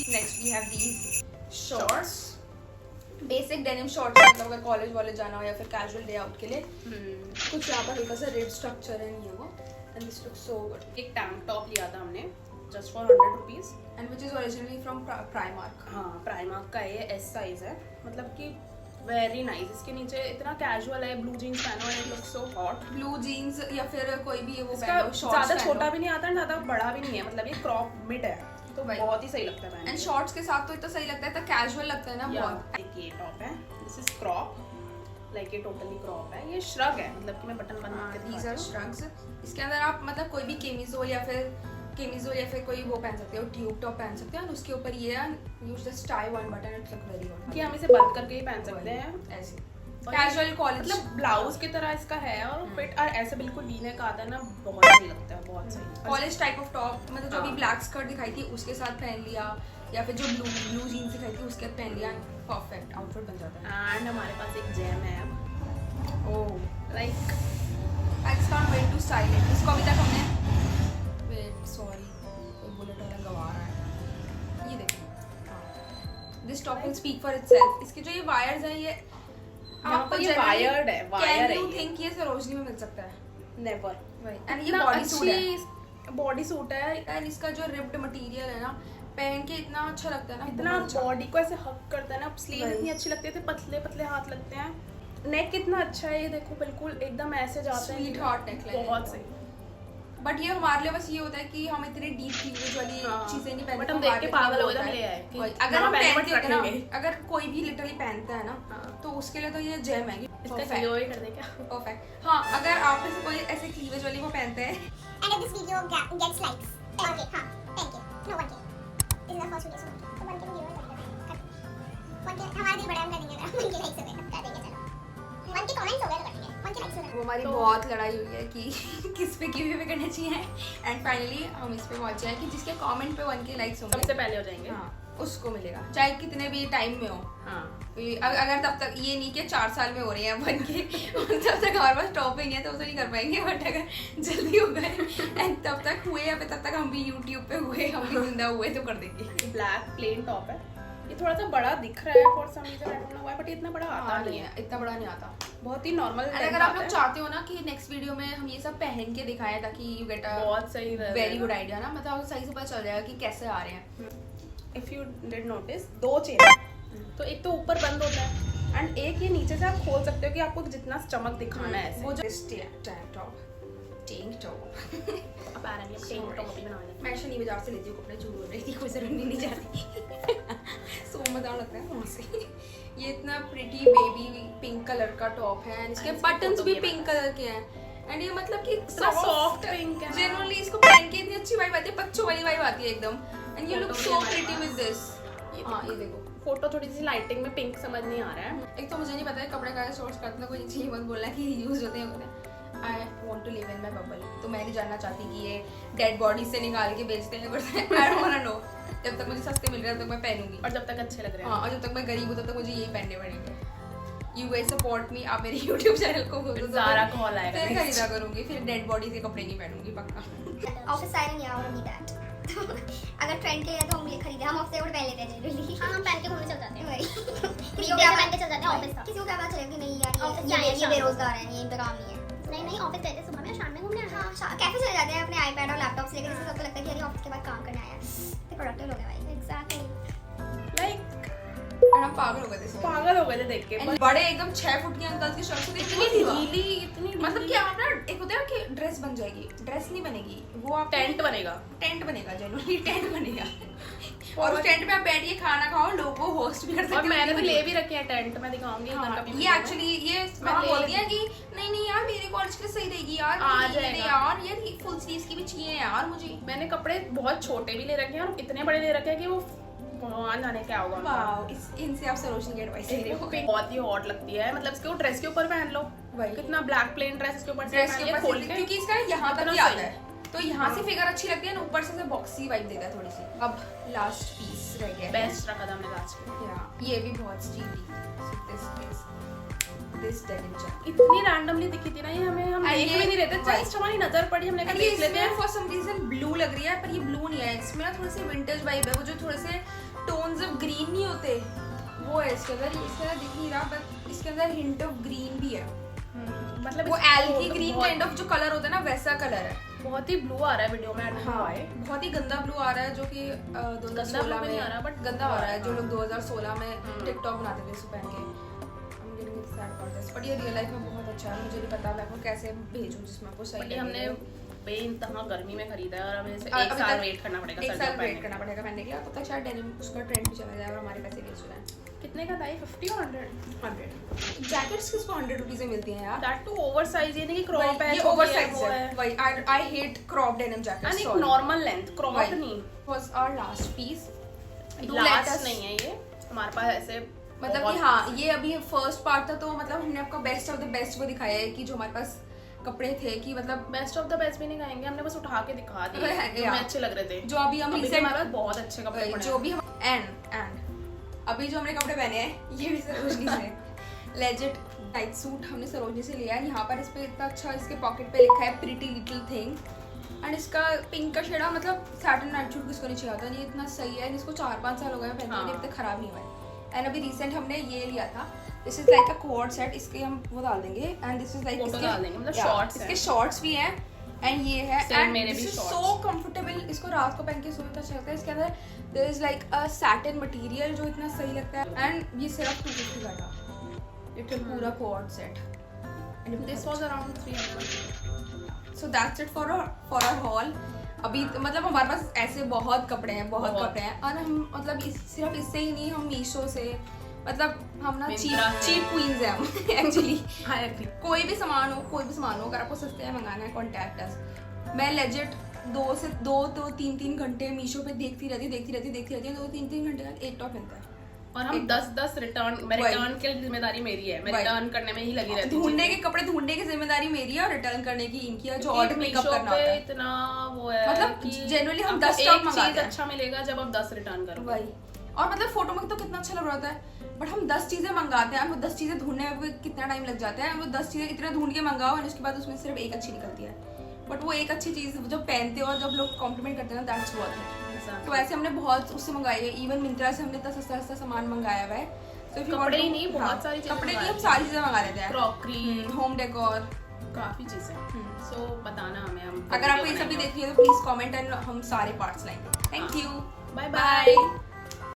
Next we have these shorts, basic denim shorts, मतलब अगर college वॉलेज जाना हो या फिर कैजुअल डे आउट के लिए। कुछ यहाँ पर हल्का सा रिब स्ट्रक्चर है, नहीं है वो, and this looks so good. एक टैंक टॉप लिया था हमने just for 100 rupees and which is originally from Primark. हाँ, प्राइमार्क का ये एस साइज है, मतलब कि वेरी नाइस। इसके नीचे इतना कैजुअल है, ब्लू जीन्स पहनो and it looks so hot. Blue jeans या फिर कोई भी वो इसका ज्यादा छोटा भी नहीं आता, ज्यादा बड़ा भी नहीं है, मतलब ये क्रॉप मिड है, तो बहुत ही सही लगता है। एंड शॉर्ट्स के साथ तो इतना सही लगता है, इतना कैजुअल लगता है ना बहुत। एक ये टॉप है, दिस इज क्रॉप, लाइक ये टोटली क्रॉप है, ये श्रग है, मतलब कि मैं बटन बना के दीज आर श्रग्स। इसके अंदर आप मतलब कोई भी केमिसोल या फिर कोई वो पहन सकते हो, ट्यूब टॉप पहन सकते हो, और उसके ऊपर ये you just tie one button, it look very good. कि हम इसे बंद करके ही पहन सकते हैं ऐसे कैजुअल कॉलेज, मतलब ब्लाउज की तरह इसका है, और फिट और ऐसे बिल्कुल वीने का आता है ना, बहुत सही लगता है, बहुत सही कॉलेज टाइप ऑफ टॉप। मतलब जो भी ब्लैक स्कर्ट दिखाई थी उसके साथ पहन लिया, या फिर जो ब्लू जीन्स दिखाई थी उसके साथ पहन लिया, परफेक्ट आउटफिट बन जाता है। एंड हमारे पास एक जेम है, oh like I just can't wait to style it. इसको अभी तक हमने वेट सॉरी कोई बुलेट वाला गवा रहा है, ये देखो this top will speak for itself. इसके जो ये वायर्स हैं, ये यहाँ पर ये वायर्ड है, वायर है। कैन यू थिंक ये सरोजनी में मिल सकता है? नेवर। एंड ये बॉडी सूट है, बॉडी सूट है, एंड इसका जो रिप्ड मटेरियल है ना, पहन के इतना अच्छा लगता है ना, इतना बॉडी को ऐसे हक करता है ना, स्लीव इतनी अच्छी लगती है, पतले पतले हाथ लगते हैं, नेक कितना अच्छा है, ये देखो बिल्कुल एकदम ऐसे जाता है, स्वीट हार्ट नेकलाइन, बहुत सही। बट ये हमारे लिए बस ये होता है कि हम इतने डीप क्लीवेज वाली चीजें नहीं पहनते, बट हम देख के पागल हो जाते हैं कि अगर हम पहनते हैं ना, अगर कोई भी लिटरली पहनता है ना, तो उसके लिए तो ये जेम है, इसका वीडियो ही कर दे क्या? परफेक्ट। हाँ, अगर आप में से कोई ऐसे क्लीवेज वाली वो पहनते हैं, and if this video gets likes 10k, हाँ 10k, no 1k, this is the first video, so 1k तो video है, 1k हमारा दिल बड़ा है, हम कर देंगे, अगर 1k likes हो गए तो कर देंगे, चलो 1k comments हो गए तो कर देंगे, 1k likes हो गए। वो हमारी बहुत लड़ाई हुई है कि किस पे किस पे करना चाहिए, एंड फाइनली हम इस पे पहुंचे हैं कि जिसके कमेंट पे 1k लाइक्स होंगे सबसे पहले हो जाएंगे, हाँ उसको मिलेगा, चाहे कितने भी टाइम में हो। हाँ, अगर तब तक ये नहीं कि 4 साल में हो रही है 1k तब तक हमारे पास टॉप ही नहीं है तो उसे नहीं कर पाएंगे, बट अगर जल्दी हो गए एंड तब तक हुए या फिर तब तक हम भी YouTube पे हुए, हम भी जिंदा हुए तो कर देंगे। ब्लैक प्लेन टॉप है, ये थोड़ा सा बड़ा दिख रहा है for some reason, I don't know why, but इतना बड़ा आता नहीं है, इतना बड़ा नहीं आता, बहुत ही नॉर्मल। अगर आप लोग चाहते हो ना कि नेक्स्ट वीडियो में हम ये सब पहन के दिखाएं ताकि यू गेट अ बहुत सही वेरी गुड आइडिया ना, मतलब आपको सही से पता चल जाएगा कि कैसे आ रहे हैं। If you did notice, 2 chain है, तो एक तो ऊपर बंद होता है एंड एक ये नीचे से आप खोल सकते हो कि आपको जितना चमक दिखाना है, वो जो tank top apparently tank top ही बना लेते हैं। मैं शनि बाजार से लेती हूँ कपड़े, झूठ बोल रही थी, कोई जरूरत नहीं जाती सो मजा लगता है वहाँ से। ये इतना प्रिटी बेबी पिंक कलर का टॉप है, इसके बटन्स भी पिंक कलर के हैं, एंड ये मतलब कि सॉफ्ट पिंक है, जनरली इसको पहन के इतनी अच्छी वाइब आती है, बच्चों वाली वाइब आती है एकदम, and you look so pretty with this. हाँ ये देखो, फोटो थोड़ी सी लाइटिंग में पिंक समझ नहीं आ रहा है। एक तो मुझे नहीं पता है कपड़े का सोर्स करता, कोई चीज मत बोलना कि यूज होते हैं। I want to live in my bubble, तो मैं नहीं जानना चाहती कि ये डेड बॉडी से निकाल के बेचते हैं, I don't want to know. जब तक मुझे सस्ते मिल रहे हैं तब तक मैं पहनूंगी, और जब तक अच्छे लग रहे हैं, हाँ, और जब तक मैं गरीब हूँ तब तक मुझे यही पहनने पड़ेंगे। यू गाइस सपोर्ट मी, आप मेरे YouTube चैनल को खोलो, ज़ारा कॉल आएगा, फिर खरीदा करूंगी, फिर डेड बॉडी के कपड़े नहीं पहनूंगी पक्का। ऑफिस साइरन या और नी दैट अगर ट्रेंड के लिए तो हम ये खरीदे, हम ऑफिस से पहन लेते हैं जनरली, हां हम पहन के घूमने चल जाते हैं, वही किसी को क्या पहन के चल जाते हैं ऑफिस का, किसी को क्या पता चलेगा कि नहीं यार ये बेरोजगार है, ये इनका काम नहीं है, नहीं ऑफिस गए थे सुबह में, शाम में घूमने, हां कैफे चले जाते हैं अपने आईपैड और लैपटॉप से लेकर, जैसे सबको लगता है कि यार ऑफिस के बाद काम करने आया है, तो प्रोडक्टिव लोग हैं भाई। एग्जैक्टली, लाइक हम पागल हो गए थे, पागल हो गए थे देख के, बड़े एकदम 6 फुट के अंकल की शर्ट से इतनी ढीली, इतनी मतलब कि आप ना एक होता है कि ड्रेस बन जाएगी, ड्रेस नहीं बनेगी, वो आप टेंट बनेगा, जनरली टेंट बनेगा और उस टेंट में आप बैठ के खाना खाओ, लोगों को होस्ट भी कर सकते हो। और मैंने तो ले भी रखे हैं टेंट, मैं दिखाऊंगी हाँ, कभी। ये एक्चुअली ये मैंने बोल दिया कि नहीं यार मेरे कॉलेज के सही रहेगी यार, आ जाएगा यार ये फुल स्लीव्स की भी चाहिए यार मुझे। मैंने कपड़े बहुत छोटे भी ले रखे हैं और इतने बड़े ले रखे हैं कि वो भगवान जाने क्या होगा। वाओ, इनसे आप सरोजनी की एडवाइस ले रहे हो। बहुत ही हॉट लगती है, मतलब इसके ड्रेस के ऊपर पहन लो, कितना ब्लैक प्लेन ड्रेस इसके ऊपर ड्रेस के ऊपर क्योंकि इसका यहाँ तक ही आता है, तो यहाँ से फिगर अच्छी लगती है, ऊपर से बॉक्सी वाइब देता है थोड़ी सी। अब लास्ट पीस रह गया, बेस्ट रखा था हमने लास्ट में, ये भी बहुत स्टीली, दिस डेनिम जैकेट इतनी रैंडमली दिखी थी ना ये, हमें हम देख भी नहीं रहते, जस्ट हमारी नजर पड़ी, हमने कहा देख लेते हैं। फॉर सम रीजन ब्लू लग रही है, पर ये ब्लू नहीं है, इसमें ना थोड़ी सी विंटेज वाइब है, वो जो थोड़े से होते वो है इसके अंदर दिख नहीं रहा, बट इसके अंदर हिंट ऑफ ग्रीन भी है, मतलब वो एल्गी ग्रीन काइंड ऑफ जो कलर होता है ना वैसा कलर है। बहुत ही ब्लू आ रहा है वीडियो में। हाँ, बहुत ही गंदा ब्लू आ रहा है, जो कि 2016 में नहीं आ रहा, बट गंदा आ रहा है। जो लोग 2016 में टिकटॉक बनाते थे इसको पहन के, बट ये रियल लाइफ में बहुत अच्छा है। मुझे नहीं पता मैं आपको कैसे भेजूं जिसमें आपको सही लगे। हमने बेइंतहा गर्मी में खरीदा है और हमें इसे अभी एक साल तक वेट करना पड़ेगा, एक सर्दियों साल में वेट करना पड़ेगा पहनने के लिए, तब तक शायद डेनिम उसका ट्रेंड भी चला जाए और हमारे पैसे वेस्ट हो जाए। कितने का था ये? 50 और 100? जैकेट्स किसको 100 रुपीज में मिलती हैं यार? दैट टू ओवर साइज, ये नहीं कि क्रॉप है, ये ओवर साइज है। वही I hate crop denim jackets. एक नॉर्मल लेंथ क्रॉप नहीं। Was our last piece. Last नहीं है ये हमारे पास ऐसे, मतलब कि हाँ ये अभी फर्स्ट पार्ट था, तो मतलब हमने आपको बेस्ट ऑफ द बेस्ट वो दिखाया है कि जो हमारे पास कपड़े थे, कि मतलब बेस्ट ऑफ द बेस्ट भी नहीं कहेंगे, हमने बस उठा के दिखा दिए जो हमें अच्छे लग रहे थे। जो अभी हम रिसेंट हमारे पास बहुत अच्छे कपड़े पड़े जो भी हम एंड अभी जो हमने कपड़े पहने हैं ये भी सरोजनी से लेजिट टाइट सूट हमने सरोजनी से लिया है। यहाँ पर इस पे इतना अच्छा इसके पॉकेट पे लिखा है प्रिटी लिटिल थिंग, एंड इसका पिंक का शेडा मतलब सैटिन नाइट सूट किसको नहीं चाहिए होता, ये इतना सही है। इसको 4-5 साल हो गए पहनते हुए, अभी तक खराब नहीं हुआ है। एंड अभी रिसेंट हमने ये लिया था, this is like a code set, इसके हम वो डाल देंगे, एंड दिस इज लाइक मतलब शॉर्ट्स, इसके शॉर्ट्स भी हैं, एंड ये है एंड मेरे भी सो कंफर्टेबल। इसको रात को पहन के सोना अच्छा लगता है। इसके अंदर there is like a satin material जो इतना सही लगता है, एंड ये सिर्फ 250 का था ये पूरा code set, and this was around 300। So that's it for our haul. अभी मतलब हमारे पास ऐसे बहुत कपड़े हैं, बहुत कपड़े हैं, और हम मतलब सिर्फ इससे ही नहीं, हम मीशो से, मतलब हम ना चीप क्वींस हैं हम एक्चुअली। कोई भी सामान हो अगर आपको सस्ते में मंगाना है, कॉन्टैक्ट अस। मैं लेजिट 2-3 घंटे मीशो पे देखती रहती हूँ। 2-3 घंटे का एक टॉप मिलता है, और हम 10 रिटर्न की जिम्मेदारी मेरी है, मैं रिटर्न करने में ही लगी रहती हूँ। ढूंढने के कपड़े ढूंढने की जिम्मेदारी मेरी है, और रिटर्न करने की इनकी है, जो ऑर्डर पिकअप करना होता है। इतना वो है मतलब जनरली हम 10 टॉप मंगाते हैं, अच्छा मिलेगा जब आप 10 रिटर्न करोगे। वही, और मतलब फोटो में तो कितना अच्छा लग रहा है, बट हम 10 चीजें मंगाते हैं, वो 10 चीजें ढूंढने में कितना टाइम लग जाता है। वो 10 चीजें इतना ढूंढ के मंगाओ, और उसके बाद उसमें सिर्फ एक अच्छी निकलती है, बट वो एक अच्छी चीज जब पहनते हो और जब लोग कॉम्प्लीमेंट करते हैं, दैट्स वर्थ इट। तो ऐसे हमने बहुत उससे मंगाई है, इवन मिंत्रा से हमने इतना सस्ता सामान मंगाया हुआ है। तो कपड़े ही नहीं, बहुत सारी चीजें, कपड़े की हम सारी चीजें मंगा लेते हैं, क्रॉकरी, होम डेकोर, काफी चीजें। सो बताना हमें, हम अगर आपको ये सब भी देखनी है तो प्लीज कमेंट, एंड हम सारे पार्ट्स लाएंगे। Thank you, bye bye.